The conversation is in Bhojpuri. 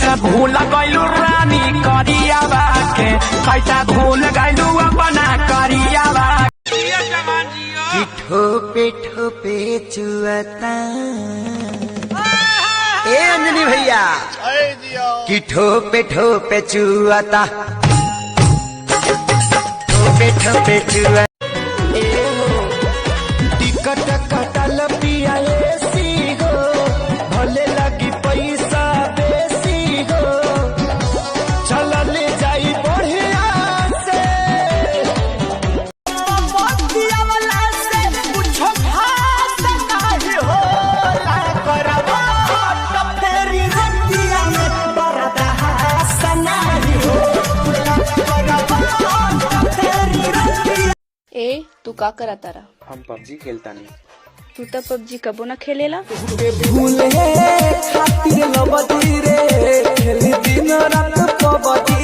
कैसा भूल गइलू रानी करियावा के, कैसा भूल गइलू अपना करियावा। ठोपे ठोपे चुअता ए अंजनी भैया कि ठोपे ठोपे चुअता, ठोपे ठोपे चुअता। टिकट कटल पिया एसी गो, भले लगी पैसा बेसी गो, चलल जाई बढ़िया से। ए तू का करा तारा? हम पबजी खेलता नहीं। तू तो पबजी कबो ना खेलेला। भूले खातिर लबदी रे, खेली दिन रात पबजी।